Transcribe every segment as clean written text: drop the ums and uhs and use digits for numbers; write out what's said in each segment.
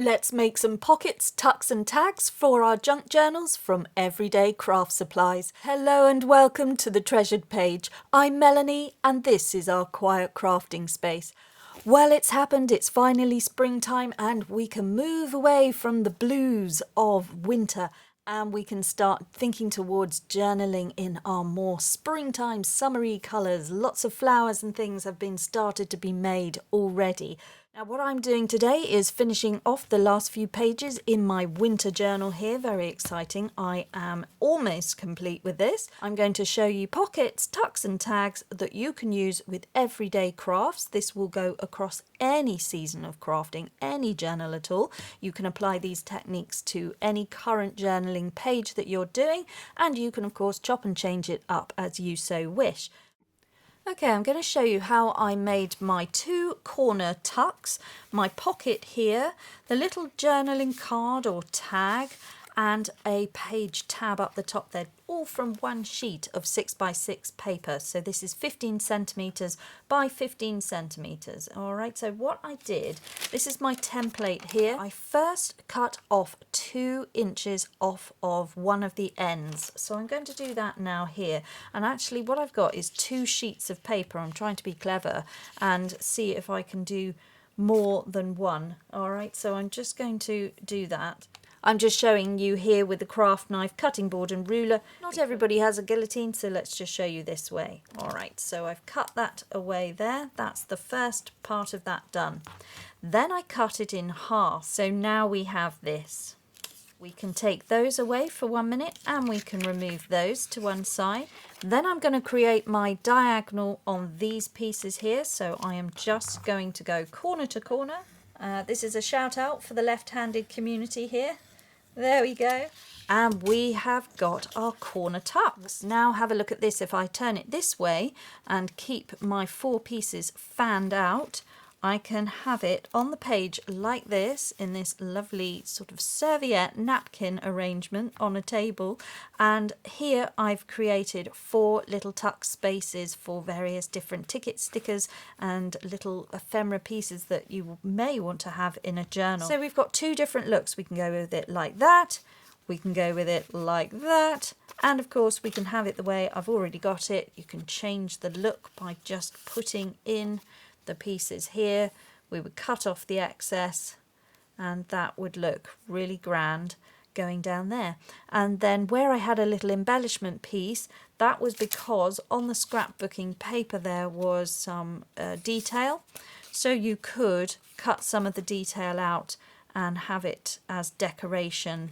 Let's make some pockets, tucks and tags for our junk journals from Everyday Craft Supplies. Hello and welcome to the Treasured Page. I'm Melanie and this is our quiet crafting space. Well, it's happened, it's finally springtime and we can move away from the blues of winter and we can start thinking towards journaling in our more springtime summery colours. Lots of flowers and things have been started to be made already. Now what I'm doing today is finishing off the last few pages in my winter journal here. Very exciting. I am almost complete with this. I'm going to show you pockets, tucks and tags that you can use with everyday crafts. This will go across any season of crafting, any journal at all. You can apply these techniques to any current journaling page that you're doing, and you can of course chop and change it up as you so wish. Okay, I'm going to show you how I made my two corner tucks, my pocket here, the little journaling card or tag, and a page tab up the top. They're all from one sheet of 6x6 paper. So this is 15 centimeters by 15 centimeters. All right, so what I did, this is my template here. I first cut off 2 inches off of one of the ends. So I'm going to do that now here. And actually what I've got is 2 sheets of paper. I'm trying to be clever and see if I can do more than one. All right, so I'm just going to do that. I'm just showing you here with the craft knife, cutting board and ruler. Not everybody has a guillotine, so let's just show you this way. All right, so I've cut that away there. That's the first part of that done. Then I cut it in half, so now we have this. We can take those away for 1 minute and we can remove those to one side. Then I'm going to create my diagonal on these pieces here, so I am just going to go corner to corner. This is a shout out for the left-handed community here. There we go. And we have got our corner tucks. Now have a look at this. If I turn it this way and keep my 4 pieces fanned out, I can have it on the page like this in this lovely sort of serviette napkin arrangement on a table. And here I've created 4 little tuck spaces for various different ticket stickers and little ephemera pieces that you may want to have in a journal. So we've got 2 different looks. We can go with it like that. We can go with it like that. And of course we can have it the way I've already got it. You can change the look by just putting in the pieces here. We would cut off the excess and that would look really grand going down there. And then where I had a little embellishment piece, that was because on the scrapbooking paper there was some detail, so you could cut some of the detail out and have it as decoration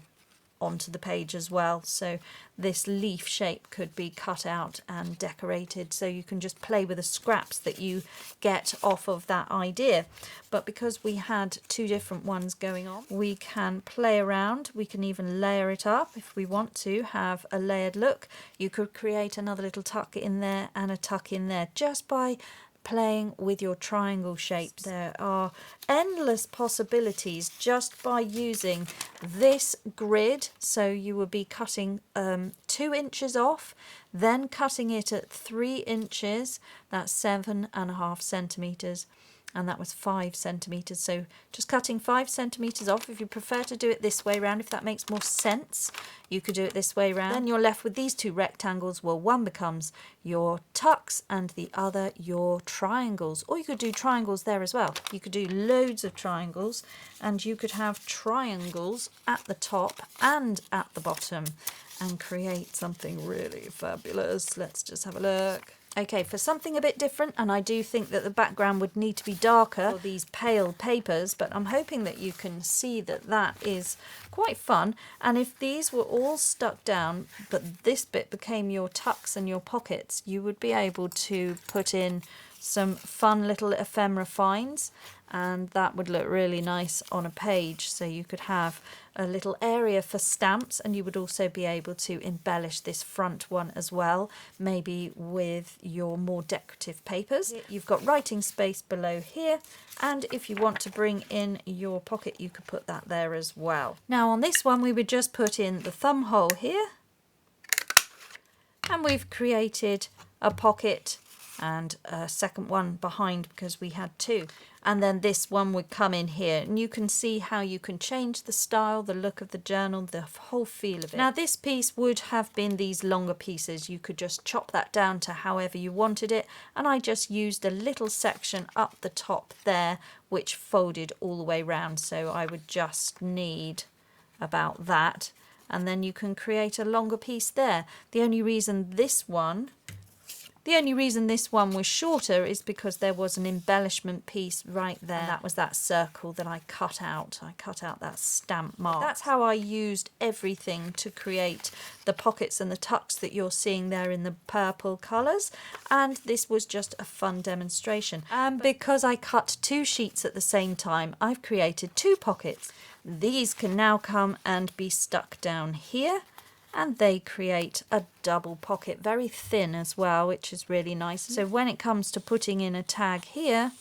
onto the page as well. So this leaf shape could be cut out and decorated, so you can just play with the scraps that you get off of that idea. But because we had 2 different ones going on, we can play around. We can even layer it up if we want to have a layered look. You could create another little tuck in there and a tuck in there just by playing with your triangle shapes. There are endless possibilities just by using this grid. So you will be cutting 2 inches off, then cutting it at 3 inches. That's 7.5 centimeters. And that was 5 centimeters. So just cutting 5 centimeters off. If you prefer to do it this way around, if that makes more sense, you could do it this way around. Then you're left with these 2 rectangles. Well, one becomes your tucks and the other your triangles. Or you could do triangles there as well. You could do loads of triangles, and you could have triangles at the top and at the bottom and create something really fabulous. Let's just have a look. Okay, for something a bit different, and I do think that the background would need to be darker for these pale papers, but I'm hoping that you can see that that is quite fun. And if these were all stuck down, but this bit became your tucks and your pockets, you would be able to put in some fun little ephemera finds, and that would look really nice on a page. So you could have a little area for stamps, and you would also be able to embellish this front one as well, maybe with your more decorative papers. You've got writing space below here, and if you want to bring in your pocket, you could put that there as well. Now on this one we would just put in the thumb hole here, and we've created a pocket and a second one behind because we had two. And then this one would come in here, and you can see how you can change the style, the look of the journal, the whole feel of it. Now this piece would have been these longer pieces. You could just chop that down to however you wanted it, and I just used a little section up the top there which folded all the way round, so I would just need about that, and then you can create a longer piece there. The only reason this one was shorter is because there was an embellishment piece right there. And that was that circle that I cut out. I cut out that stamp mark. That's how I used everything to create the pockets and the tucks that you're seeing there in the purple colours. And this was just a fun demonstration. And because I cut two sheets at the same time, I've created two pockets. These can now come and be stuck down here, and they create a double pocket, very thin as well, which is really nice. So when it comes to putting in a tag here,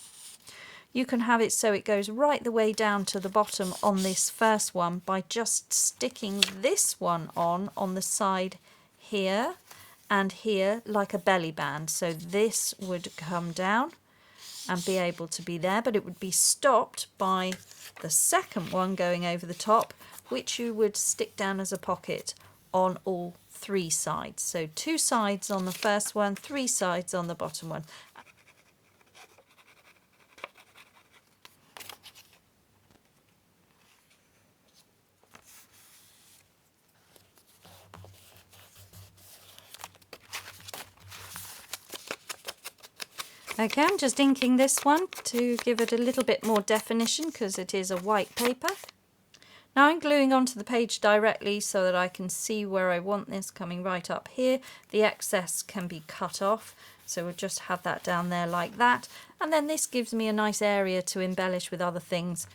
you can have it so it goes right the way down to the bottom on this first one by just sticking this one on the side here and here like a belly band. So this would come down and be able to be there, but it would be stopped by the second one going over the top, which you would stick down as a pocket on all three sides. So two sides on the first one, three sides on the bottom one. Okay, I'm just inking this one to give it a little bit more definition because it is a white paper. Now I'm gluing onto the page directly so that I can see where I want this coming right up here. The excess can be cut off, so we'll just have that down there like that. And then this gives me a nice area to embellish with other things.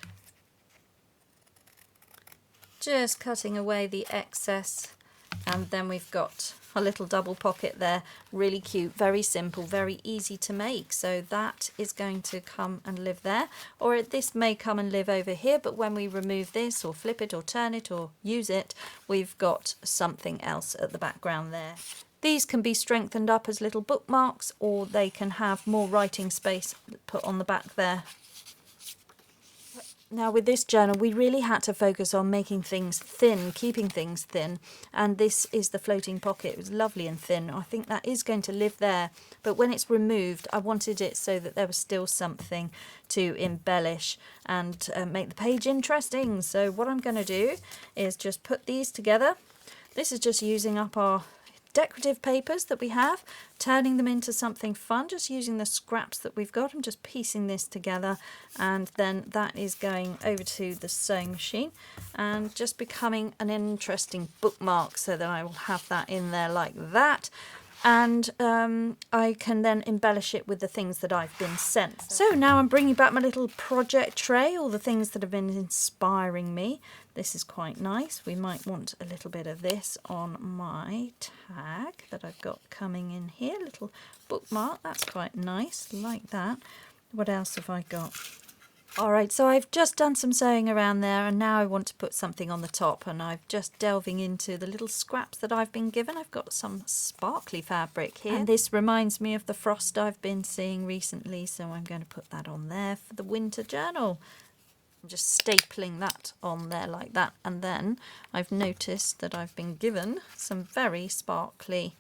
Just cutting away the excess, and then we've got a little double pocket there. Really cute, very simple, very easy to make. So that is going to come and live there, or this may come and live over here, but when we remove this or flip it or turn it or use it, we've got something else at the background there. These can be strengthened up as little bookmarks, or they can have more writing space put on the back there. Now with this journal we really had to focus on making things thin, keeping things thin, and this is the floating pocket. It was lovely and thin. I think that is going to live there, but when it's removed I wanted it so that there was still something to embellish and make the page interesting. So what I'm going to do is just put these together. This is just using up our decorative papers that we have, turning them into something fun, just using the scraps that we've got. I'm just piecing this together, and then that is going over to the sewing machine and just becoming an interesting bookmark, so that I will have that in there like that. And I can then embellish it with the things that I've been sent. So now I'm bringing back my little project tray, all the things that have been inspiring me. This is quite nice. We might want a little bit of this on my tag that I've got coming in here. Little bookmark, that's quite nice, like that. What else have I got? Alright, so I've just done some sewing around there, and now I want to put something on the top, and I'm just delving into the little scraps that I've been given. I've got some sparkly fabric here, and this reminds me of the frost I've been seeing recently, so I'm going to put that on there for the winter journal. I'm just stapling that on there like that, and then I've noticed that I've been given some very sparkly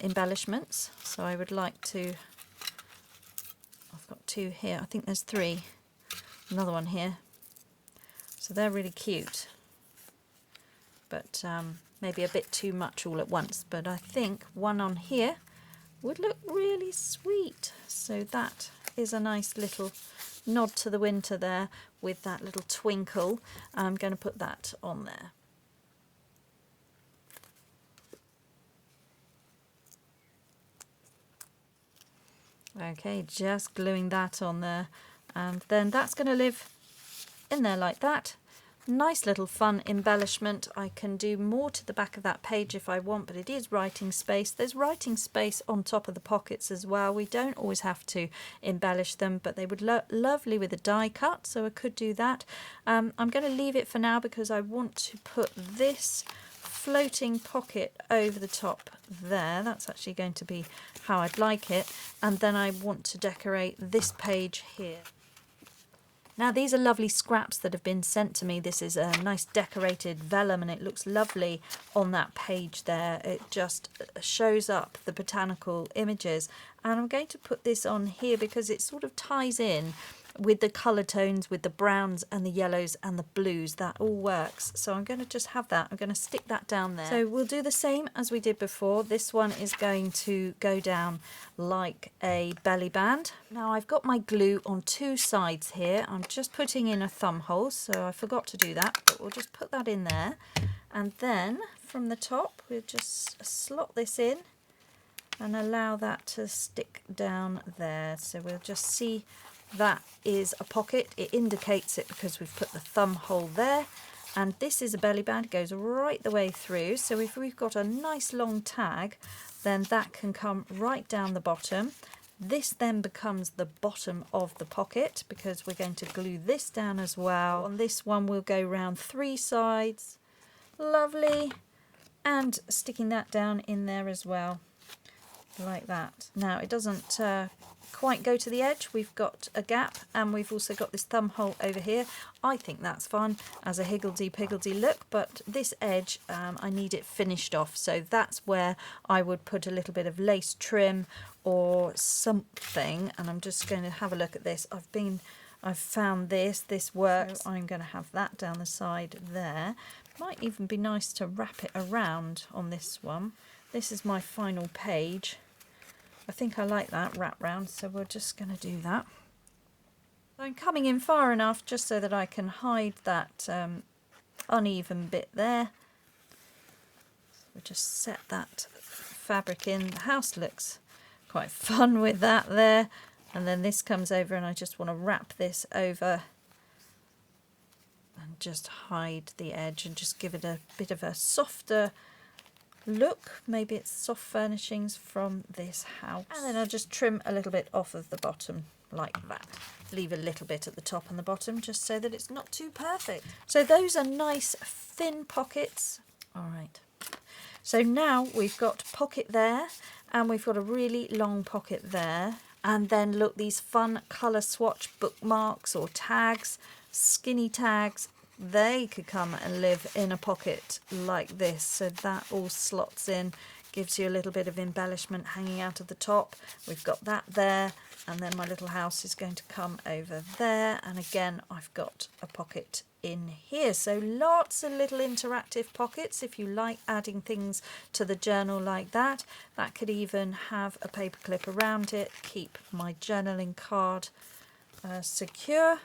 embellishments, so I would like to, I've got two here, I think there's three. Another one here, so they're really cute, but maybe a bit too much all at once, but I think one on here would look really sweet. So that is a nice little nod to the winter there with that little twinkle. I'm going to put that on there. Okay, just gluing that on there, and then that's going to live in there like that. Nice little fun embellishment. I can do more to the back of that page if I want, but it is writing space. There's writing space on top of the pockets as well. We don't always have to embellish them, but they would look lovely with a die cut, so I could do that. I'm going to leave it for now because I want to put this floating pocket over the top there. That's actually going to be how I'd like it. And then I want to decorate this page here. Now these are lovely scraps that have been sent to me. This is a nice decorated vellum and it looks lovely on that page there. It just shows up the botanical images, and I'm going to put this on here because it sort of ties in with the colour tones, with the browns and the yellows and the blues. That all works. So I'm going to just have that. I'm going to stick that down there. So we'll do the same as we did before. This one is going to go down like a belly band. Now I've got my glue on two sides here. I'm just putting in a thumb hole, so I forgot to do that, but we'll just put that in there. And then from the top, we'll just slot this in and allow that to stick down there. So we'll just see that is a pocket. It indicates it because we've put the thumb hole there, and this is a belly band. It goes right the way through, so if we've got a nice long tag, then that can come right down the bottom. This then becomes the bottom of the pocket because we're going to glue this down as well. On this one we'll go round three sides, lovely, and sticking that down in there as well, like that. Now it doesn't quite go to the edge. We've got a gap, and we've also got this thumb hole over here. I think that's fun as a higgledy-piggledy look, but this edge I need it finished off, so that's where I would put a little bit of lace trim or something. And I'm just going to have a look at this. I've found this works. So I'm going to have that down the side there. Might even be nice to wrap it around on this one. This is my final page. I think I like that wrap round, so we're just going to do that. I'm coming in far enough just so that I can hide that uneven bit there. So we'll just set that fabric in. The house looks quite fun with that there. And then this comes over, and I just want to wrap this over and just hide the edge and just give it a bit of a softer look. Maybe it's soft furnishings from this house. And then I'll just trim a little bit off of the bottom like that. Leave a little bit at the top and the bottom just so that it's not too perfect. So those are nice thin pockets. All right. So now we've got pocket there, and we've got a really long pocket there. And then look, these fun colour swatch bookmarks or tags, skinny tags, they could come and live in a pocket like this. So that all slots in, gives you a little bit of embellishment hanging out of the top. We've got that there, and then my little house is going to come over there. And again, I've got a pocket in here. So lots of little interactive pockets if you like adding things to the journal like that. That could even have a paper clip around it, keep my journaling card secure.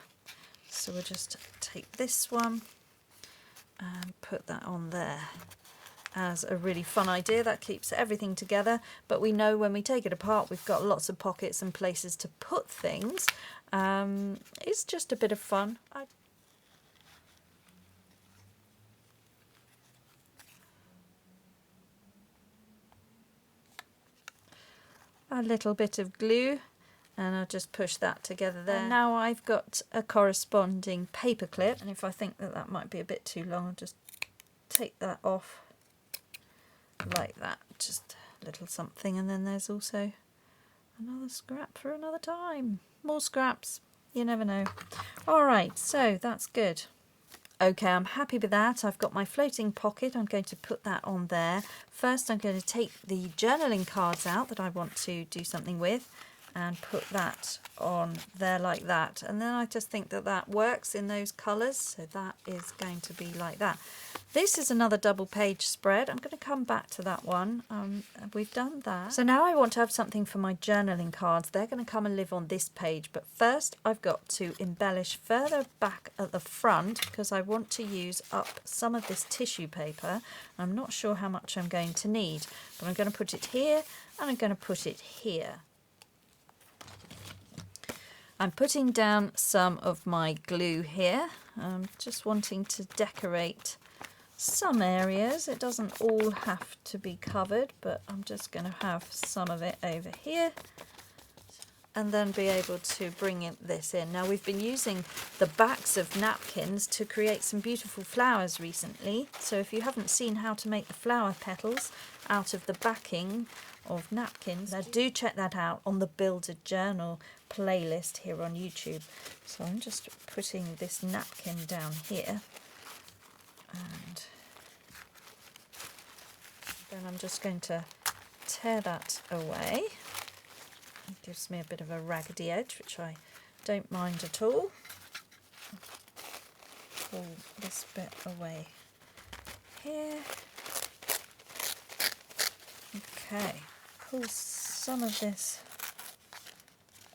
So we'll just take this one and put that on there as a really fun idea. That keeps everything together, but we know when we take it apart we've got lots of pockets and places to put things. It's just a bit of fun. A little bit of glue, and I'll just push that together there. And now I've got a corresponding paper clip, and if I think that that might be a bit too long, I'll just take that off like that, just a little something. And then there's also another scrap for another time. More scraps, you never know. All right, so that's good. Okay, I'm happy with that. I've got my floating pocket. I'm going to put that on there. First, I'm going to take the journaling cards out that I want to do something with and put that on there like that. And then I just think that that works in those colours. So that is going to be like that. This is another double page spread. I'm going to come back to that one. We've done that. So now I want to have something for my journaling cards. They're going to come and live on this page. But first I've got to embellish further back at the front because I want to use up some of this tissue paper. I'm not sure how much I'm going to need, but I'm going to put it here and I'm going to put it here. I'm putting down some of my glue here. I'm just wanting to decorate some areas. It doesn't all have to be covered, but I'm just going to have some of it over here. and then be able to bring this in. Now we've been using the backs of napkins to create some beautiful flowers recently, so if you haven't seen how to make the flower petals out of the backing of napkins, now do check that out on the Build a Journal playlist here on YouTube. So I'm just putting this napkin down here, and then I'm just going to tear that away. It gives me a bit of a raggedy edge, which I don't mind at all. Pull this bit away here. Okay, pull some of this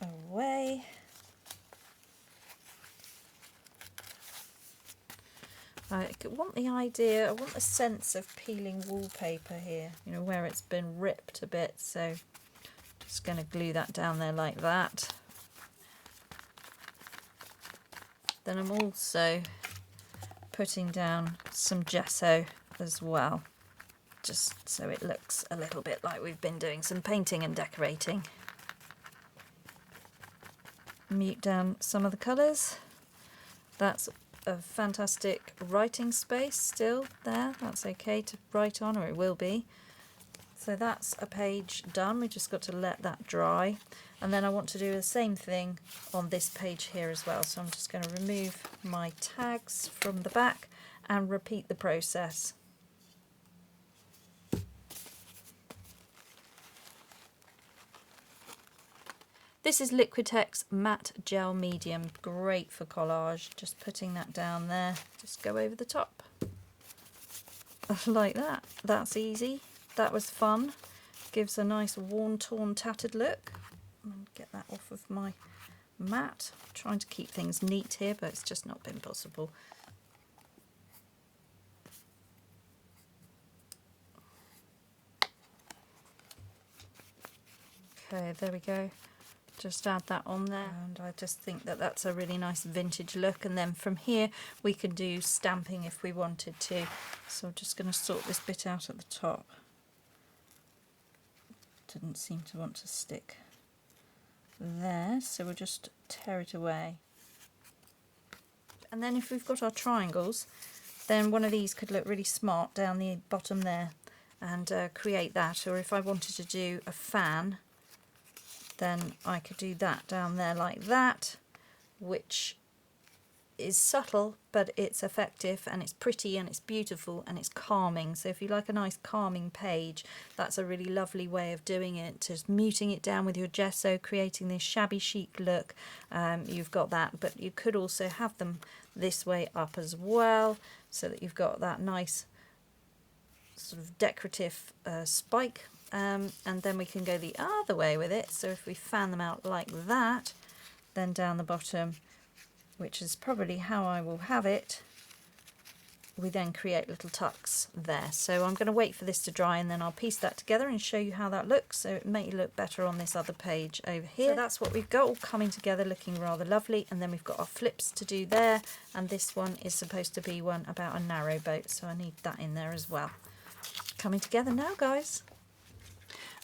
away. I want the idea, I want the sense of peeling wallpaper here, you know, where it's been ripped a bit, so just going to glue that down there like that. Then I'm also putting down some gesso as well, just so it looks a little bit like we've been doing some painting and decorating. Mute down some of the colours. That's a fantastic writing space still there. That's okay to write on, or it will be. So that's a page done. We just got to let that dry. And then I want to do the same thing on this page here as well. So I'm just going to remove my tags from the back and repeat the process. This is Liquitex Matte Gel Medium, great for collage. Just putting that down there, just go over the top. Like that. That's easy. That was fun. Gives a nice worn, torn, tattered look. And get that off of my mat. I'm trying to keep things neat here, but it's just not been possible. Okay, there we go. Just add that on there, and I just think that that's a really nice vintage look. And then from here we can do stamping if we wanted to. So I'm just going to sort this bit out at the top. Didn't seem to want to stick there, so we'll just tear it away. And then if we've got our triangles, then one of these could look really smart down the bottom there, and create that. Or if I wanted to do a fan, then I could do that down there like that, which is subtle, but it's effective, and it's pretty, and it's beautiful, and it's calming. So if you like a nice calming page, that's a really lovely way of doing it. Just muting it down with your gesso, creating this shabby chic look. You've got that, but you could also have them this way up as well, so that you've got that nice sort of decorative spike. And then we can go the other way with it. So if we fan them out like that, then down the bottom, which is probably how I will have it, we then create little tucks there. So I'm going to wait for this to dry, and then I'll piece that together and show you how that looks, so it may look better on this other page over here. So that's what we've got, all coming together, looking rather lovely. And then we've got our flips to do there, and this one is supposed to be one about a narrow boat, so I need that in there as well. Coming together now, guys.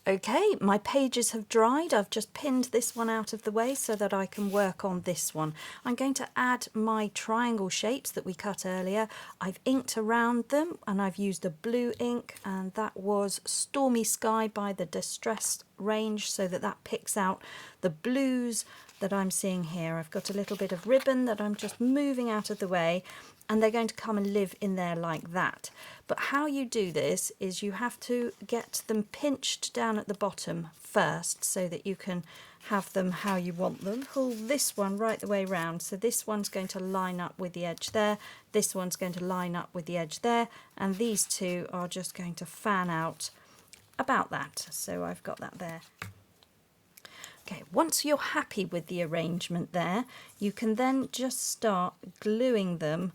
Okay, my pages have dried. I've just pinned this one out of the way so that I can work on this one. I'm going to add my triangle shapes that we cut earlier. I've inked around them, and I've used a blue ink, and that was Stormy Sky by the Distressed range, so that picks out the blues that I'm seeing here. I've got a little bit of ribbon that I'm just moving out of the way, and they're going to come and live in there like that. But how you do this is you have to get them pinched down at the bottom first, so that you can have them how you want them. Pull this one right the way round, so this one's going to line up with the edge there, this one's going to line up with the edge there, and these two are just going to fan out about that. So I've got that there. Okay, once you're happy with the arrangement there, you can then just start gluing them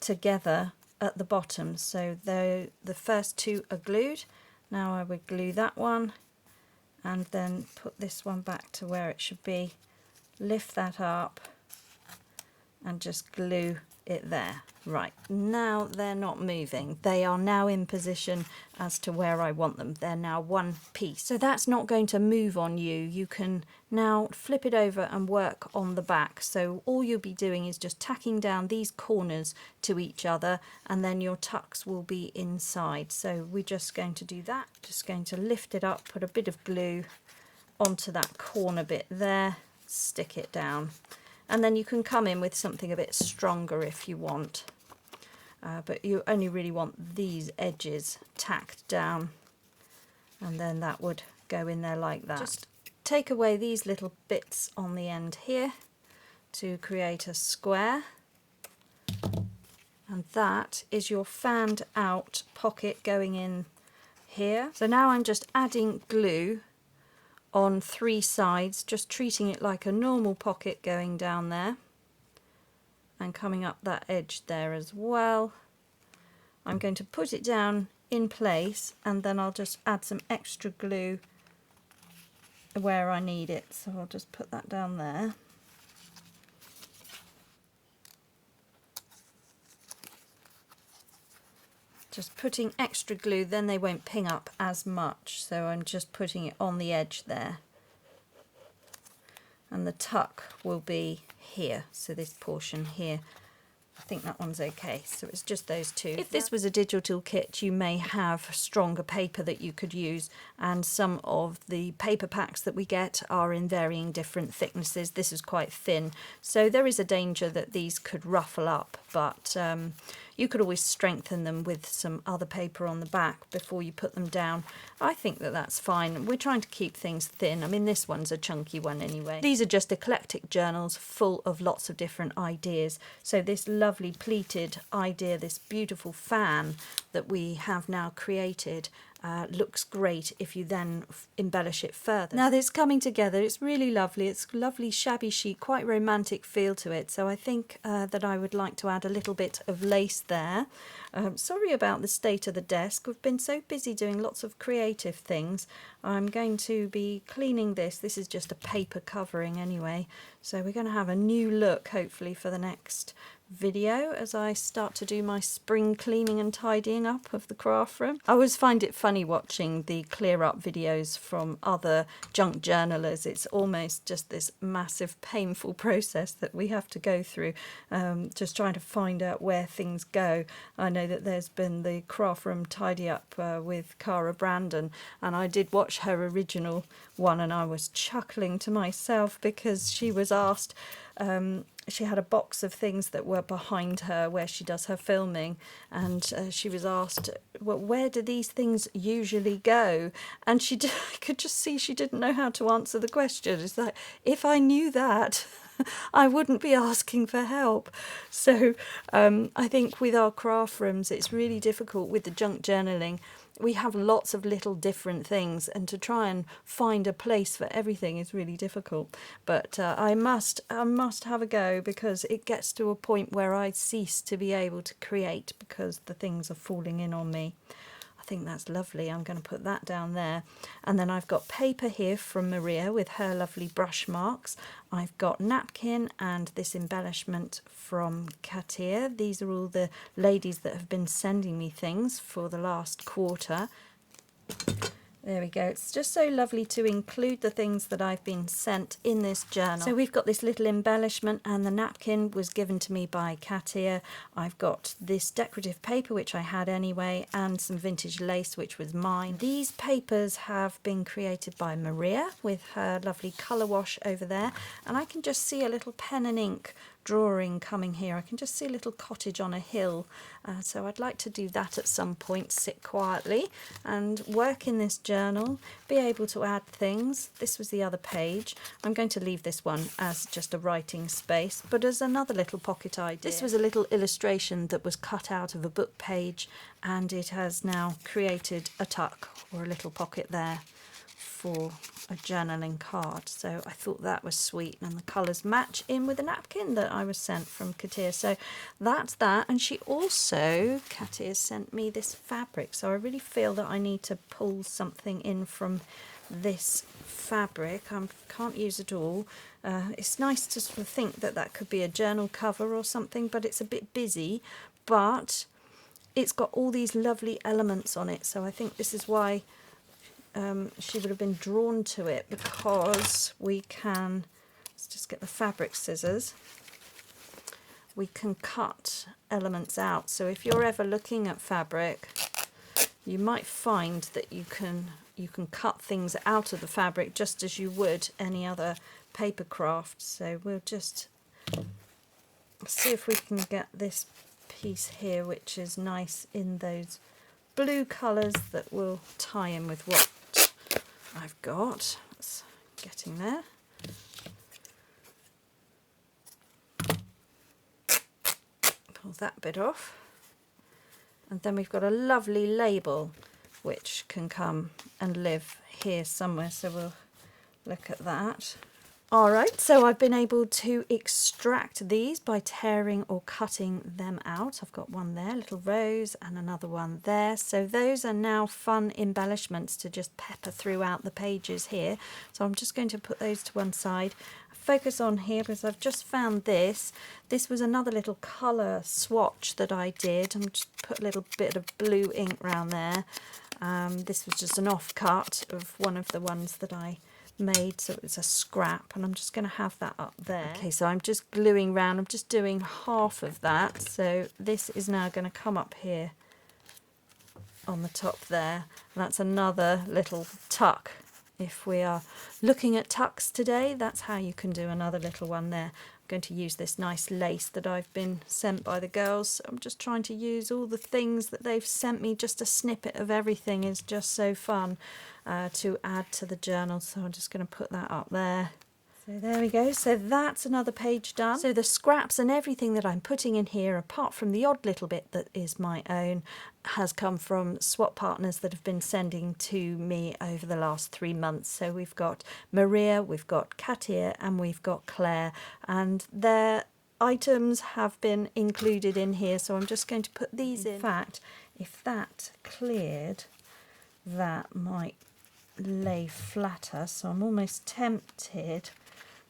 together at the bottom. So the first two are glued. Now I would glue that one, and then put this one back to where it should be, lift that up, and just glue it there. Right, now they're not moving. They are now in position as to where I want them. They're now one piece. So that's not going to move on you. You can now flip it over and work on the back. So all you'll be doing is just tacking down these corners to each other, and then your tucks will be inside. So we're just going to do that. Just going to lift it up, put a bit of glue onto that corner bit there, stick it down. And then you can come in with something a bit stronger if you want. But you only really want these edges tacked down, and then that would go in there like that. Just take away these little bits on the end here to create a square. And that is your fanned out pocket going in here. So now I'm just adding glue on 3 sides, just treating it like a normal pocket going down there and coming up that edge there as well. I'm going to put it down in place, and then I'll just add some extra glue where I need it. So I'll just put that down there. Just putting extra glue, then they won't ping up as much. So I'm just putting it on the edge there. And the tuck will be here, so this portion here. I think that one's okay, so it's just those two. If this was a digital kit, you may have stronger paper that you could use, and some of the paper packs that we get are in varying different thicknesses. This is quite thin, so there is a danger that these could ruffle up, but you could always strengthen them with some other paper on the back before you put them down. I think that that's fine. We're trying to keep things thin. I mean, this one's a chunky one anyway. These are just eclectic journals full of lots of different ideas. So this lovely pleated idea, this beautiful fan that we have now created, looks great if you then embellish it further. Now this coming together, it's really lovely. It's lovely shabby chic, quite romantic feel to it. So I think that I would like to add a little bit of lace there. Sorry about the state of the desk. We've been so busy doing lots of creative things. I'm going to be cleaning this. This is just a paper covering anyway. So we're going to have a new look hopefully for the next video as I start to do my spring cleaning and tidying up of the craft room. I always find it funny watching the clear up videos from other junk journalers. It's almost just this massive painful process that we have to go through, just trying to find out where things go. I know that there's been the craft room tidy up with Cara Brandon, and I did watch her original one, and I was chuckling to myself because she was asked, she had a box of things that were behind her where she does her filming, and she was asked, well, where do these things usually go? And I could just see she didn't know how to answer the question. It's like, if I knew that, I wouldn't be asking for help. So I think with our craft rooms, it's really difficult with the junk journaling. We have lots of little different things, and to try and find a place for everything is really difficult. But I must have a go, because it gets to a point where I cease to be able to create because the things are falling in on me. I think that's lovely. I'm going to put that down there. And then I've got paper here from Maria with her lovely brush marks. I've got napkin and this embellishment from Katia. These are all the ladies that have been sending me things for the last quarter. There we go. It's just so lovely to include the things that I've been sent in this journal. So we've got this little embellishment, and the napkin was given to me by Katia. I've got this decorative paper, which I had anyway, and some vintage lace, which was mine. These papers have been created by Maria with her lovely colour wash over there, and I can just see a little pen and ink drawing coming here. I can just see a little cottage on a hill, so I'd like to do that at some point, sit quietly and work in this journal, be able to add things. This was the other page. I'm going to leave this one as just a writing space, but as another little pocket idea. This was a little illustration that was cut out of a book page, and it has now created a tuck or a little pocket there for a journaling card. So I thought that was sweet, and the colours match in with the napkin that I was sent from Katia. So that's that. And she also, Katia, sent me this fabric, so I really feel that I need to pull something in from this fabric. I can't use it all. It's nice to sort of think that that could be a journal cover or something, but it's a bit busy, but it's got all these lovely elements on it. So I think this is why she would have been drawn to it, because we can, let's just get the fabric scissors, we can cut elements out. So if you're ever looking at fabric, you might find that you can cut things out of the fabric just as you would any other paper craft. So we'll just see if we can get this piece here, which is nice in those blue colours that will tie in with what I've got. It's getting there. Pull that bit off. And then we've got a lovely label which can come and live here somewhere, so we'll look at that. Alright, so I've been able to extract these by tearing or cutting them out. I've got one there, little rose, and another one there. So those are now fun embellishments to just pepper throughout the pages here. So I'm just going to put those to one side. Focus on here because I've just found this. This was another little colour swatch that I did. I'm just put a little bit of blue ink around there. This was just an offcut of one of the ones that I made, so it's a scrap, and I'm just going to have that up there. Okay, so I'm just gluing round. I'm just doing half of that, so this is now going to come up here on the top there, and that's another little tuck. If we are looking at tucks today, that's how you can do another little one there. I'm going to use this nice lace that I've been sent by the girls. So I'm just trying to use all the things that they've sent me. Just a snippet of everything is just so fun to add to the journal. So I'm just going to put that up there. So there we go. So that's another page done. So the scraps and everything that I'm putting in here, apart from the odd little bit that is my own, has come from swap partners that have been sending to me over the last 3 months. So we've got Maria, we've got Katia, and we've got Claire, and their items have been included in here. So I'm just going to put these in. In fact, if that cleared, that might lay flatter. So I'm almost tempted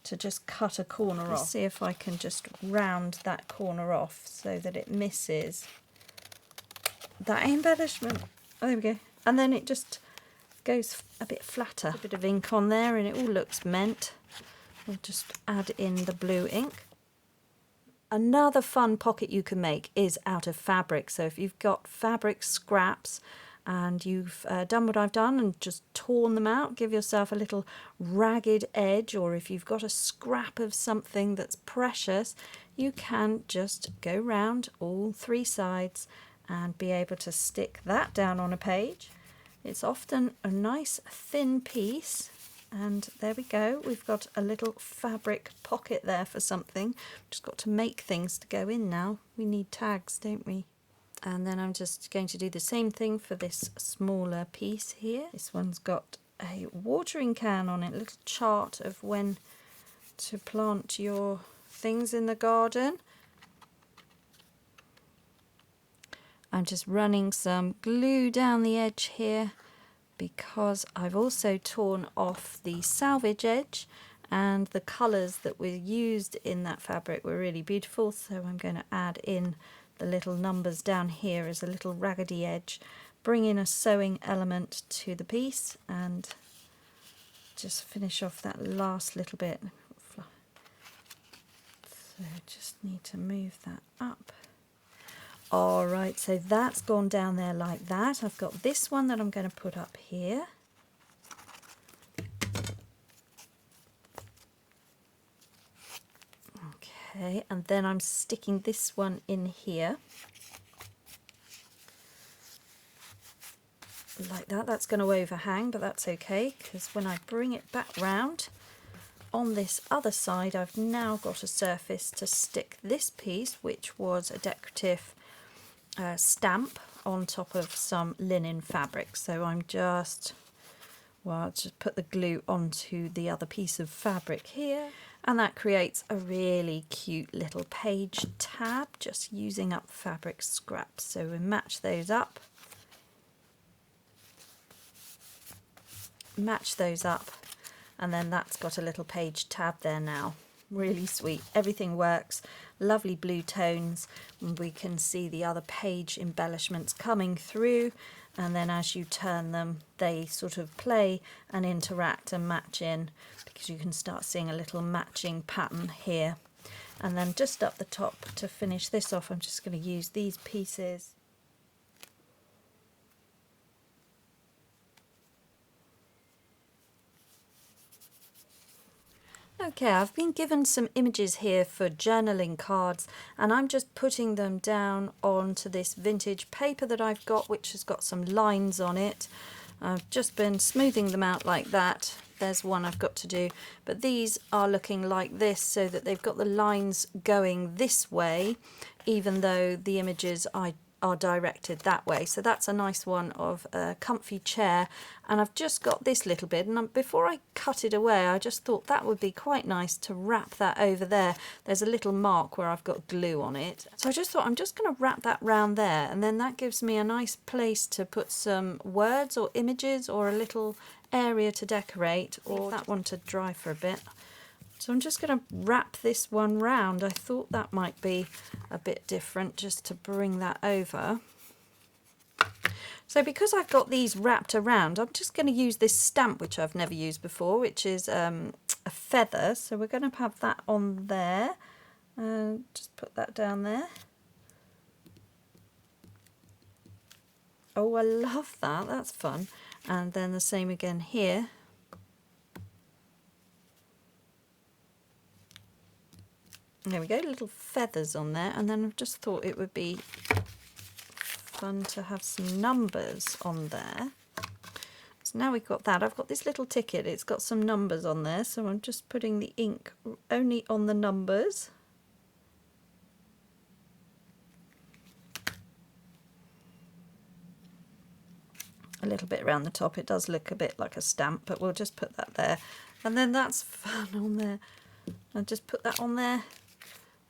to just cut a corner off. Let's see if I can just round that corner off so that it misses that embellishment. Oh, there we go. And then it just goes a bit flatter. A bit of ink on there and it all looks mint. We'll just add in the blue ink. Another fun pocket you can make is out of fabric. So if you've got fabric scraps and you've done what I've done and just torn them out, give yourself a little ragged edge, or if you've got a scrap of something that's precious, you can just go round all 3 sides and be able to stick that down on a page. It's often a nice thin piece, and there we go. We've got a little fabric pocket there for something. Just got to make things to go in now. We need tags, don't we? And then I'm just going to do the same thing for this smaller piece here. This one's got a watering can on it, a little chart of when to plant your things in the garden. I'm just running some glue down the edge here because I've also torn off the salvage edge, and the colours that were used in that fabric were really beautiful, so I'm going to add in the little numbers down here as a little raggedy edge, bring in a sewing element to the piece, and just finish off that last little bit. So just need to move that up. Alright, so that's gone down there like that. I've got this one that I'm going to put up here. Okay, and then I'm sticking this one in here. Like that. That's going to overhang, but that's okay, because when I bring it back round on this other side, I've now got a surface to stick this piece, which was a decorative stamp on top of some linen fabric. So I'm just, well, I'll just put the glue onto the other piece of fabric here, and that creates a really cute little page tab, just using up fabric scraps. So we match those up, and then that's got a little page tab there now. Really sweet. Everything works. Lovely blue tones. We can see the other page embellishments coming through, and then as you turn them they sort of play and interact and match in, because you can start seeing a little matching pattern here. And then just up the top to finish this off, I'm just going to use these pieces. Okay, I've been given some images here for journaling cards, and I'm just putting them down onto this vintage paper that I've got, which has got some lines on it. I've just been smoothing them out like that. There's one I've got to do, but these are looking like this, so that they've got the lines going this way, even though the images are directed that way. So that's a nice one of a comfy chair, and I've just got this little bit, and before I cut it away I just thought that would be quite nice to wrap that over there. There's a little mark where I've got glue on it, so I just thought I'm just going to wrap that round there, and then that gives me a nice place to put some words or images or a little area to decorate, or that one to dry for a bit. So I'm just going to wrap this one round. I thought that might be a bit different, just to bring that over. So because I've got these wrapped around, I'm just going to use this stamp, which I've never used before, which is a feather. So we're going to have that on there. Just put that down there. Oh, I love that. That's fun. And then the same again here. There we go, little feathers on there, and then I've just thought it would be fun to have some numbers on there. So now we've got that. I've got this little ticket, it's got some numbers on there, so I'm just putting the ink only on the numbers. A little bit around the top. It does look a bit like a stamp, but we'll just put that there. And then that's fun on there. I'll just put that on there.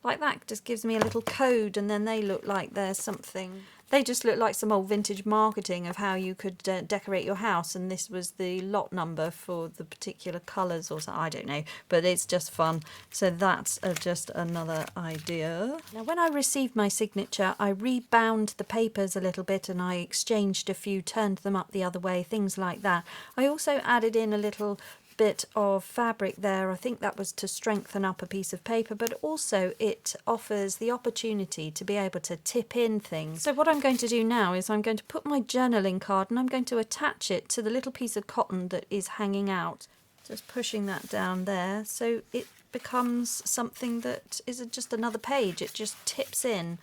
Like that, just gives me a little code, and then they look like they're something. They just look like some old vintage marketing of how you could decorate your house, and this was the lot number for the particular colours or something, I don't know, but it's just fun. So that's just another idea. Now when I received my signature, I rebound the papers a little bit, and I exchanged a few, turned them up the other way, things like that. I also added in a little bit of fabric there. I think that was to strengthen up a piece of paper, but also it offers the opportunity to be able to tip in things. So what I'm going to do now is I'm going to put my journaling card, and I'm going to attach it to the little piece of cotton that is hanging out. Just pushing that down there, so it becomes something that isn't just another page, it just tips in.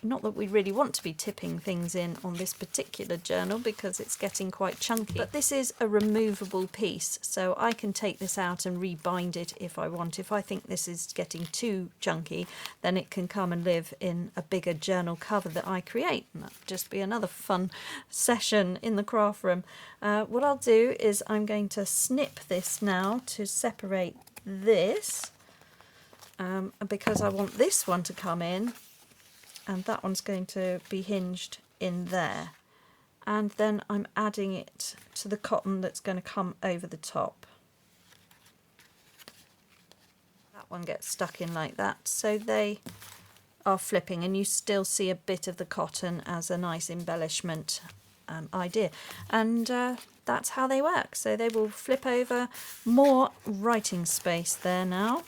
Not that we really want to be tipping things in on this particular journal because it's getting quite chunky, but this is a removable piece, so I can take this out and rebind it if I want. If I think this is getting too chunky, then it can come and live in a bigger journal cover that I create, and that'll just be another fun session in the craft room. What I'll do is I'm going to snip this now to separate this, because I want this one to come in, and that one's going to be hinged in there, and then I'm adding it to the cotton that's going to come over the top. That one gets stuck in like that, so they are flipping, and you still see a bit of the cotton as a nice embellishment idea, and that's how they work. So they will flip over. More writing space there now.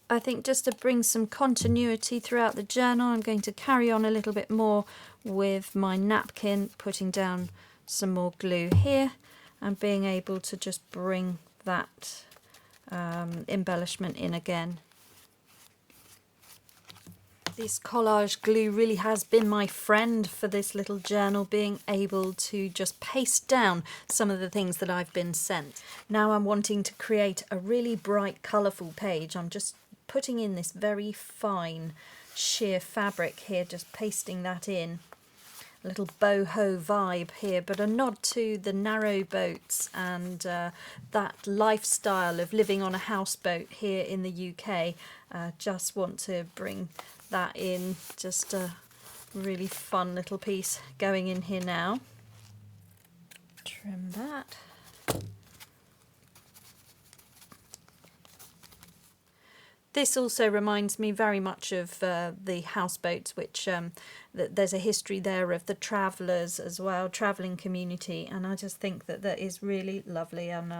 I think just to bring some continuity throughout the journal, I'm going to carry on a little bit more with my napkin, putting down some more glue here and being able to just bring that embellishment in again. This collage glue really has been my friend for this little journal, being able to just paste down some of the things that I've been sent. Now I'm wanting to create a really bright, colourful page. I'm just putting in this very fine sheer fabric here, just pasting that in. A little boho vibe here, but a nod to the narrow boats and that lifestyle of living on a houseboat here in the UK. Just want to bring that in, just a really fun little piece going in here now. Trim that. This also reminds me very much of the houseboats, which there's a history there of the travellers as well, travelling community, and I just think that that is really lovely, and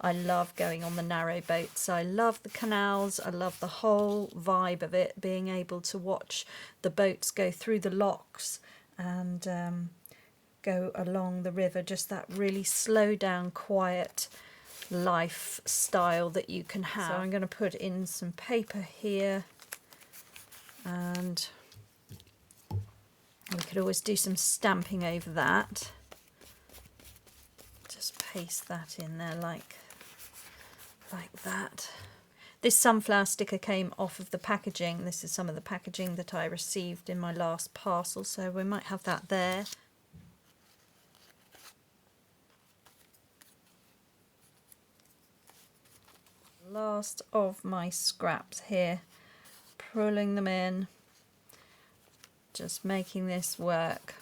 I love going on the narrow boats. I love the canals, I love the whole vibe of it, being able to watch the boats go through the locks and go along the river, just that really slow down, quiet lifestyle that you can have. So I'm going to put in some paper here, and we could always do some stamping over that. Just paste that in there like that. This sunflower sticker came off of the packaging. This is some of the packaging that I received in my last parcel, so we might have that there. Last of my scraps here, pulling them in, just making this work.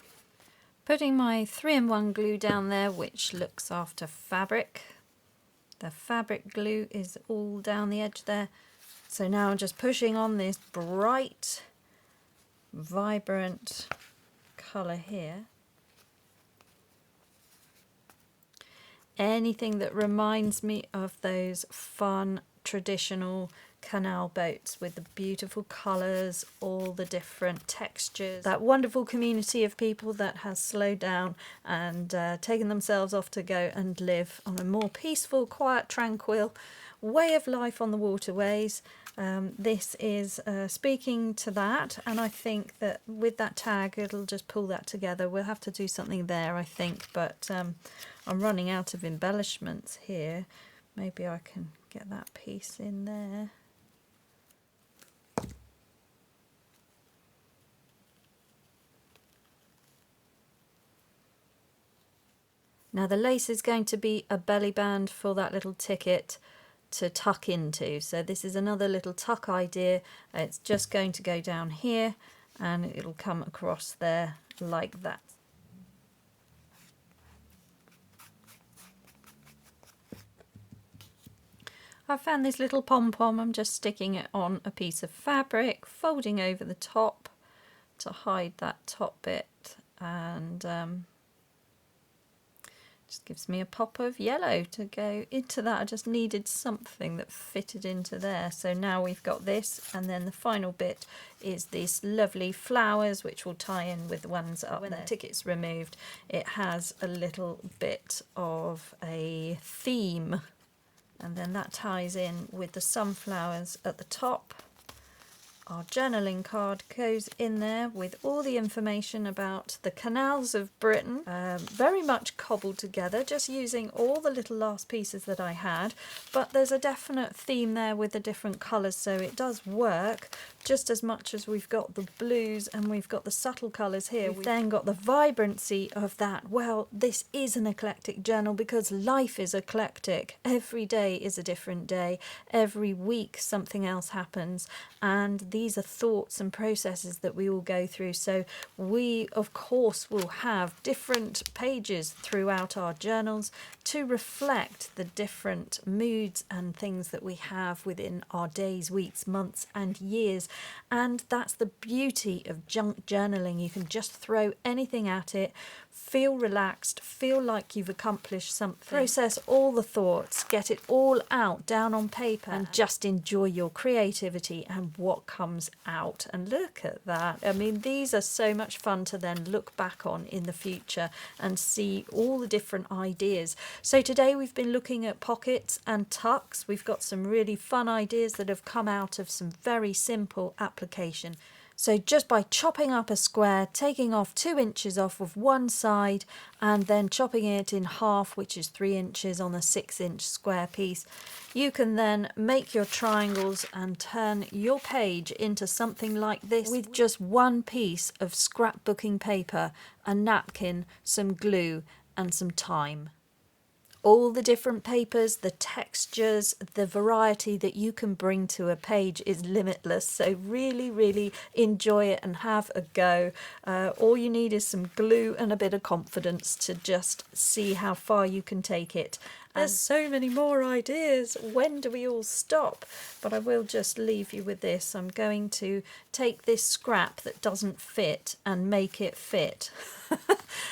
Putting my 3-in-1 glue down there, which looks after fabric. The fabric glue is all down the edge there. So now I'm just pushing on this bright, vibrant colour here. Anything that reminds me of those fun traditional canal boats with the beautiful colours, all the different textures, that wonderful community of people that has slowed down and taken themselves off to go and live on a more peaceful, quiet, tranquil way of life on the waterways. This is speaking to that, and I think that with that tag it'll just pull that together. We'll have to do something there, I think, but I'm running out of embellishments here. Maybe I can get that piece in there. Now the lace is going to be a belly band for that little ticket to tuck into. So this is another little tuck idea. It's just going to go down here and it'll come across there like that. I found this little pom-pom. I'm just sticking it on a piece of fabric, folding over the top to hide that top bit, and just gives me a pop of yellow to go into that. I just needed something that fitted into there. So now we've got this, and then the final bit is these lovely flowers, which will tie in with the ones up there. When the ticket's removed, it has a little bit of a theme, and then that ties in with the sunflowers at the top. Our journaling card goes in there with all the information about the canals of Britain, very much cobbled together, just using all the little last pieces that I had, but there's a definite theme there with the different colours, so it does work just as much as we've got the blues and we've got the subtle colours here. We've then got the vibrancy of that. Well, this is an eclectic journal because life is eclectic. Every day is a different day. Every week something else happens, and these are thoughts and processes that we all go through. So we, of course, will have different pages throughout our journals to reflect the different moods and things that we have within our days, weeks, months and years. And that's the beauty of junk journaling. You can just throw anything at it, feel relaxed, feel like you've accomplished something, process all the thoughts, get it all out down on paper, and just enjoy your creativity and what comes out. And look at that. I mean, these are so much fun to then look back on in the future and see all the different ideas. So today we've been looking at pockets and tucks. We've got some really fun ideas that have come out of some very simple application. So just by chopping up a square, taking off 2 inches off of one side and then chopping it in half, which is 3 inches on a 6-inch square piece, you can then make your triangles and turn your page into something like this with just one piece of scrapbooking paper, a napkin, some glue and some time. all the different papers, the textures, the variety that you can bring to a page is limitless. So really, really enjoy it and have a go. All you need is some glue and a bit of confidence to just see how far you can take it. There's so many more ideas. When do we all stop? But I will just leave you with this. I'm going to take this scrap that doesn't fit and make it fit.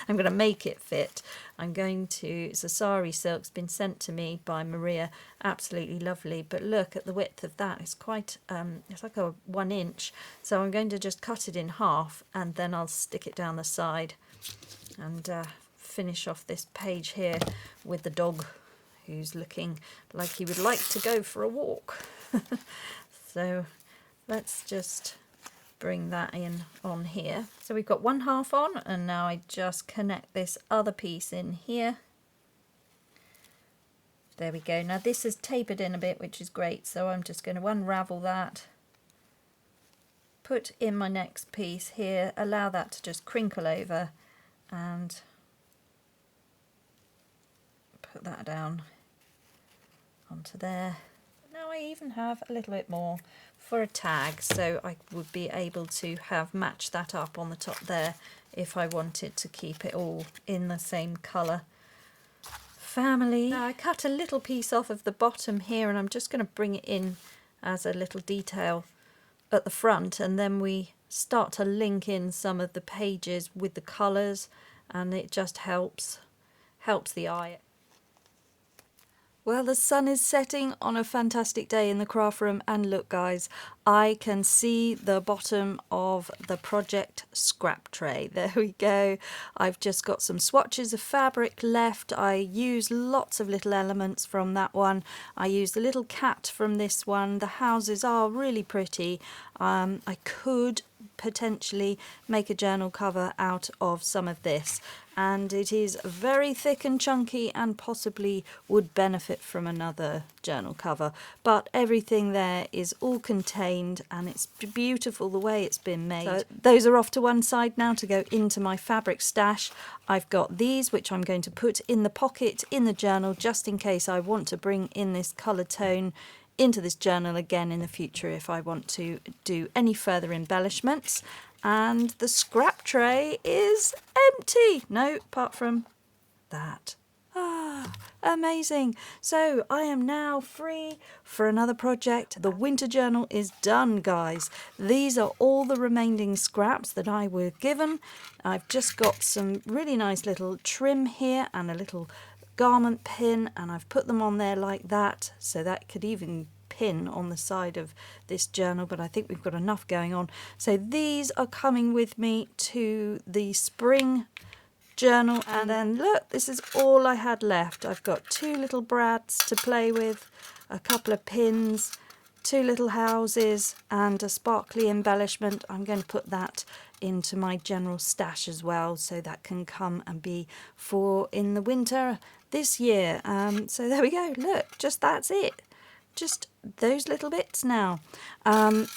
I'm going to make it fit. I'm going to, it's a sari silk, it's been sent to me by Maria, absolutely lovely, but look at the width of that, it's quite, it's like a 1 inch, so I'm going to just cut it in half and then I'll stick it down the side and finish off this page here with the dog who's looking like he would like to go for a walk. So let's just bring that in on here. So we've got 1/2 on, and now I just connect this other piece in here. There we go. Now this is tapered in a bit, which is great, so I'm just going to unravel that, put in my next piece here, allow that to just crinkle over and put that down onto there. Now I even have a little bit more for a tag, so I would be able to have matched that up on the top there if I wanted to keep it all in the same colour family. Now I cut a little piece off of the bottom here and I'm just going to bring it in as a little detail at the front, and then we start to link in some of the pages with the colours, and it just helps the eye. Well, the sun is setting on a fantastic day in the craft room, and look guys, I can see the bottom of the project scrap tray. There we go. I've just got some swatches of fabric left. I use lots of little elements from that one. I used the little cat from this one. The houses are really pretty. I could potentially make a journal cover out of some of this, and it is very thick and chunky and possibly would benefit from another journal cover, but everything there is all contained and it's beautiful the way it's been made. So those are off to one side now to go into my fabric stash. I've got these which I'm going to put in the pocket in the journal just in case I want to bring in this colour tone into this journal again in the future if I want to do any further embellishments. And the scrap tray is empty. No, apart from that. Ah, amazing. So I am now free for another project. The winter journal is done, guys. These are all the remaining scraps that I were given. I've just got some really nice little trim here and a little garment pin, and I've put them on there like that, so that could even pin on the side of this journal, but I think we've got enough going on. So these are coming with me to the spring journal, and then look, this is all I had left. I've got 2 little brads to play with, a couple of pins, 2 little houses and a sparkly embellishment. I'm going to put that into my general stash as well, so that can come and be for in the winter this year. So there we go, look, just that's it, just those little bits now.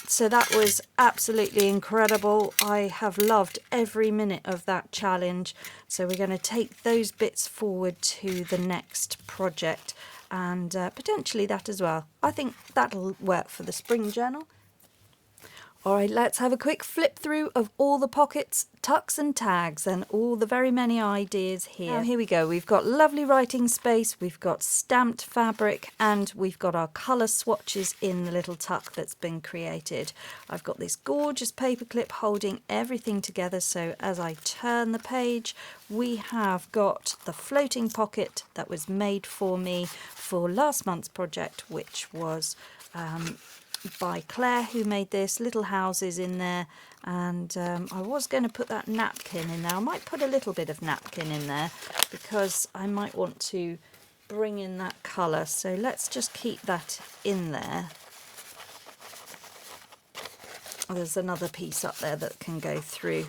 So that was absolutely incredible. I have loved every minute of that challenge, so we're going to take those bits forward to the next project and potentially that as well. I think that'll work for the spring journal. Alright, let's have a quick flip through of all the pockets, tucks and tags and all the very many ideas here. Now, here we go. We've got lovely writing space, we've got stamped fabric, and we've got our colour swatches in the little tuck that's been created. I've got this gorgeous paperclip holding everything together, so as I turn the page, we have got the floating pocket that was made for me for last month's project, which was by Claire, who made this, little houses in there, and I was going to put that napkin in there. I might put a little bit of napkin in there because I might want to bring in that colour, so let's just keep that in there. There's another piece up there that can go through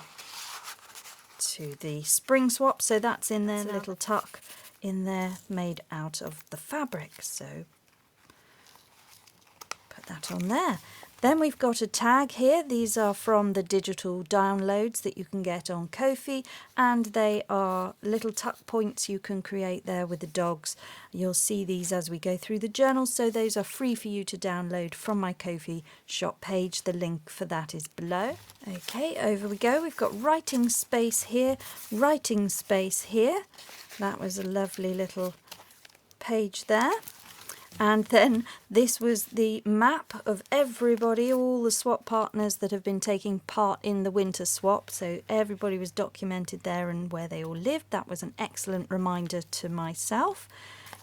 to the spring swap, so that's in there, little tuck in there made out of the fabric, so that on there. Then we've got a tag here. These are from the digital downloads that you can get on Ko-fi, and they are little tuck points you can create there with the dogs. You'll see these as we go through the journal, so those are free for you to download from my Ko-fi shop page. The link for that is below. Okay, over we go. We've got writing space here, writing space here. That was a lovely little page there. And then this was the map of everybody, all the swap partners that have been taking part in the winter swap. So everybody was documented there and where they all lived. That was an excellent reminder to myself.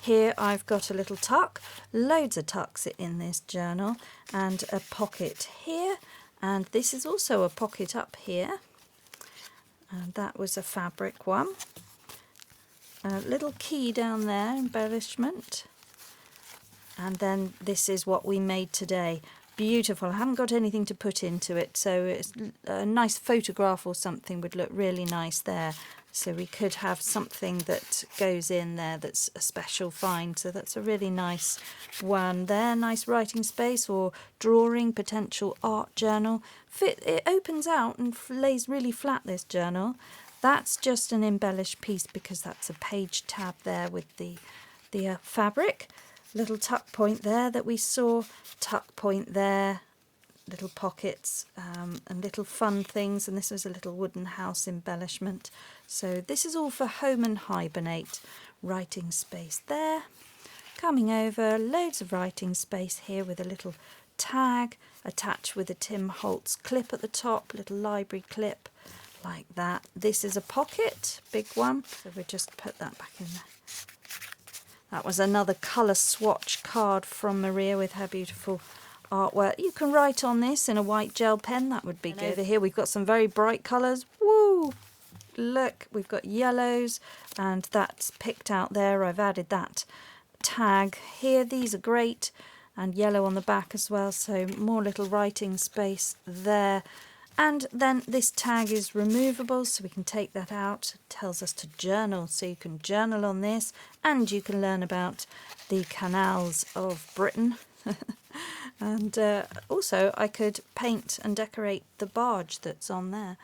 Here I've got a little tuck, loads of tucks in this journal, and a pocket here. And this is also a pocket up here. And that was a fabric one. A little key down there, embellishment. And then this is what we made today. Beautiful. I haven't got anything to put into it, so it's a nice photograph or something would look really nice there. So we could have something that goes in there that's a special find. So that's a really nice one there. Nice writing space or drawing, potential art journal. It opens out and lays really flat, this journal. That's just an embellished piece because that's a page tab there with the fabric. Little tuck point there that we saw, tuck point there, little pockets and little fun things, and this was a little wooden house embellishment. So this is all for home and hibernate. Writing space there. Coming over, loads of writing space here with a little tag attached with a Tim Holtz clip at the top, little library clip like that. This is a pocket, big one, so we'll just put that back in there. That was another colour swatch card from Maria with her beautiful artwork. You can write on this in a white gel pen, that would be good. Over here we've got some very bright colours. Woo! Look, we've got yellows, and that's picked out there. I've added that tag here. These are great, and yellow on the back as well, so more little writing space there. And then this tag is removable, so we can take that out. It tells us to journal, so you can journal on this, and you can learn about the canals of Britain. And also I could paint and decorate the barge that's on there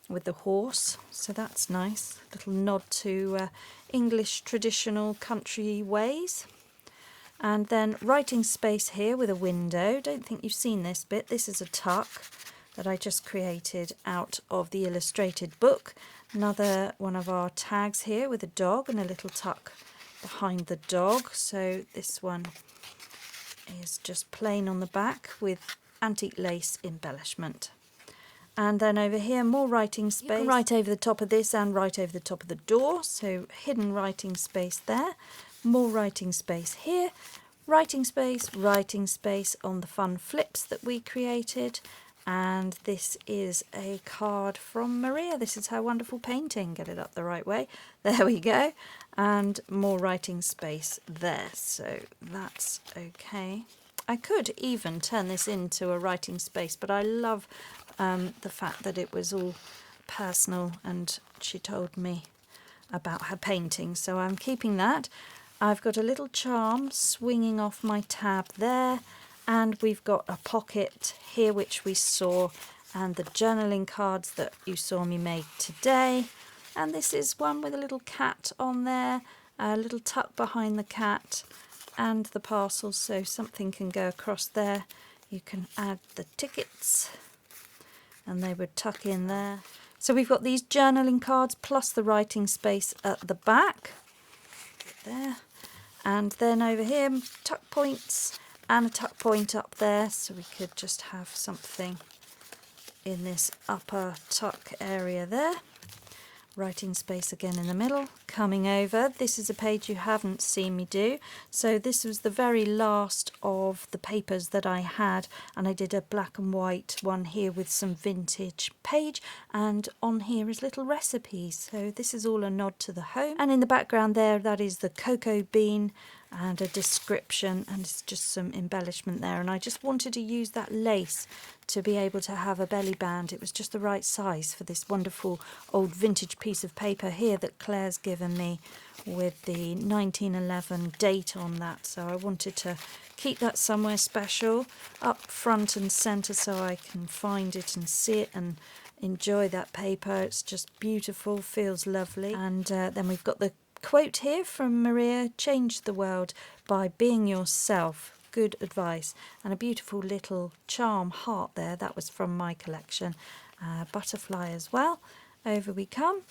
with the horse, so that's nice. Little nod to English traditional country ways. And then writing space here with a window. Don't think you've seen this bit. This is a tuck that I just created out of the illustrated book. Another one of our tags here with a dog and a little tuck behind the dog. So this one is just plain on the back with antique lace embellishment. And then over here, more writing space. You can write over the top of this and right over the top of the door. So hidden writing space there. More writing space here. Writing space on the fun flips that we created. And this is a card from Maria. This is her wonderful painting. Get it up the right way. There we go. And more writing space there. So that's okay. I could even turn this into a writing space, but I love the fact that it was all personal and she told me about her painting. So I'm keeping that. I've got a little charm swinging off my tab there. And we've got a pocket here, which we saw, and the journaling cards that you saw me make today. And this is one with a little cat on there, a little tuck behind the cat, and the parcel, so something can go across there. You can add the tickets, and they would tuck in there. So we've got these journaling cards plus the writing space at the back. There. And then over here, tuck points. And a tuck point up there, so we could just have something in this upper tuck area there. Writing space again in the middle. Coming over, this is a page you haven't seen me do. So this was the very last of the papers that I had, and I did a black and white one here with some vintage page, and on here is little recipes. So this is all a nod to the home. And in the background there, that is the cocoa bean and a description, and it's just some embellishment there. And I just wanted to use that lace to be able to have a belly band. It was just the right size for this wonderful old vintage piece of paper here that Claire's given me with the 1911 date on that. So I wanted to keep that somewhere special up front and centre so I can find it and see it and enjoy that paper. It's just beautiful, feels lovely. And then we've got the quote here from Maria: change the world by being yourself. Good advice. And a beautiful little charm heart there. That was from my collection. Butterfly as well. Over we come.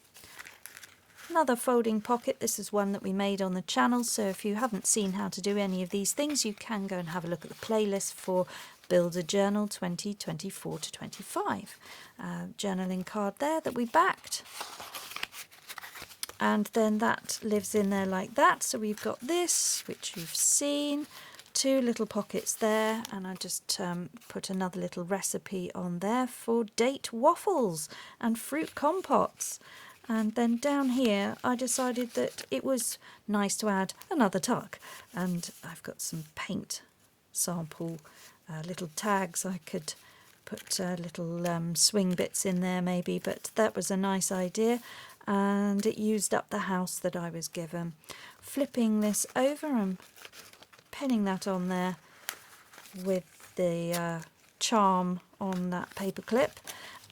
Another folding pocket. This is one that we made on the channel, so if you haven't seen how to do any of these things, you can go and have a look at the playlist for Build a Journal 2024 to 25. Journaling card there that we backed. And then that lives in there like that. So we've got this, which you've seen, two little pockets there, and I just put another little recipe on there for date waffles and fruit compotes. And then down here I decided that it was nice to add another tuck, and I've got some paint sample little tags. I could put little swing bits in there maybe, but that was a nice idea, and it used up the house that I was given. Flipping this over and pinning that on there with the charm on that paper clip.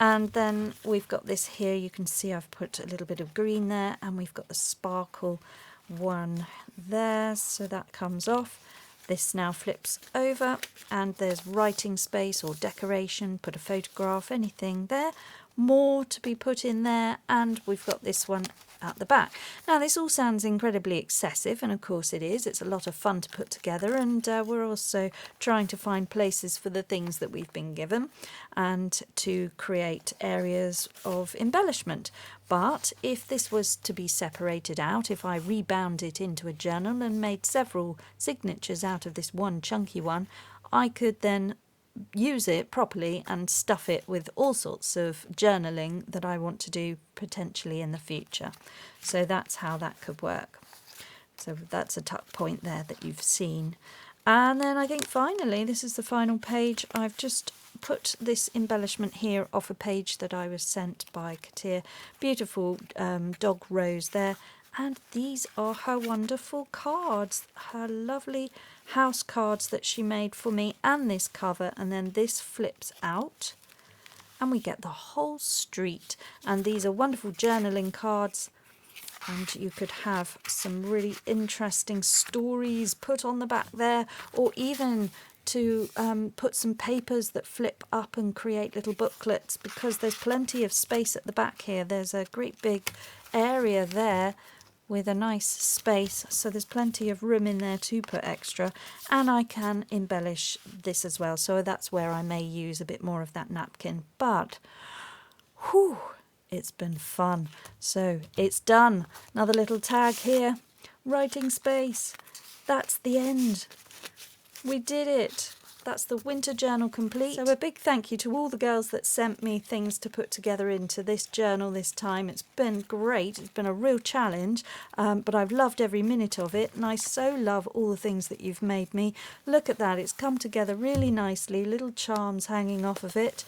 And then we've got this here. You can see I've put a little bit of green there, and we've got the sparkle one there, so that comes off. This now flips over, and there's writing space or decoration, put a photograph, anything there. More to be put in there, and we've got this one at the back. Now this all sounds incredibly excessive, and of course it is. It's a lot of fun to put together, and we're also trying to find places for the things that we've been given and to create areas of embellishment. But if this was to be separated out, if I rebound it into a journal and made several signatures out of this one chunky one, I could then use it properly and stuff it with all sorts of journaling that I want to do potentially in the future. So that's how that could work. So that's a tuck point there that you've seen. And then I think finally, this is the final page. I've just put this embellishment here off a page that I was sent by Katia. Beautiful dog rose there. And these are her wonderful cards, her lovely house cards that she made for me, and this cover. And then this flips out and we get the whole street. And these are wonderful journaling cards, and you could have some really interesting stories put on the back there, or even to put some papers that flip up and create little booklets, because there's plenty of space at the back here. There's a great big area there with a nice space, so there's plenty of room in there to put extra, and I can embellish this as well, so that's where I may use a bit more of that napkin. But whew, it's been fun. So it's done. Another little tag here, writing space. That's the end. We did it. That's the winter journal complete. So a big thank you to all the girls that sent me things to put together into this journal this time. It's been great. It's been a real challenge, but I've loved every minute of it, and I so love all the things that you've made me. Look at that. It's come together really nicely. Little charms hanging off of it.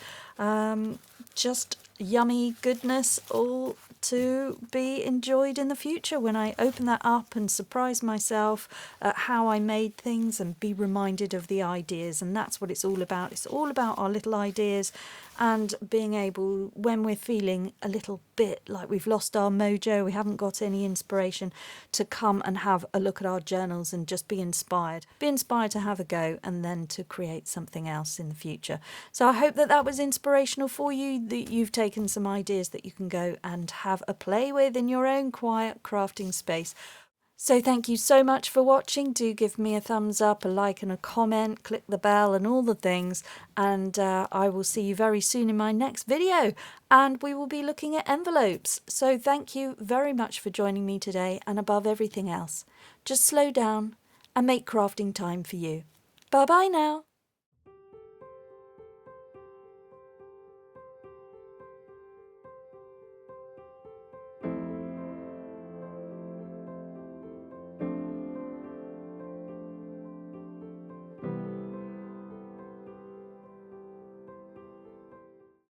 Just yummy goodness, all to be enjoyed in the future when I open that up and surprise myself at how I made things and be reminded of the ideas. And that's what it's all about. It's all about our little ideas and being able, when we're feeling a little bit like we've lost our mojo, we haven't got any inspiration, to come and have a look at our journals and just be inspired. Be inspired to have a go and then to create something else in the future. So I hope that that was inspirational for you, that you've taken some ideas that you can go and have a play with in your own quiet crafting space. So thank you so much for watching. Do give me a thumbs up, a like and a comment, click the bell and all the things, and I will see you very soon in my next video, and we will be looking at envelopes. So thank you very much for joining me today, and above everything else, just slow down and make crafting time for you. Bye bye now.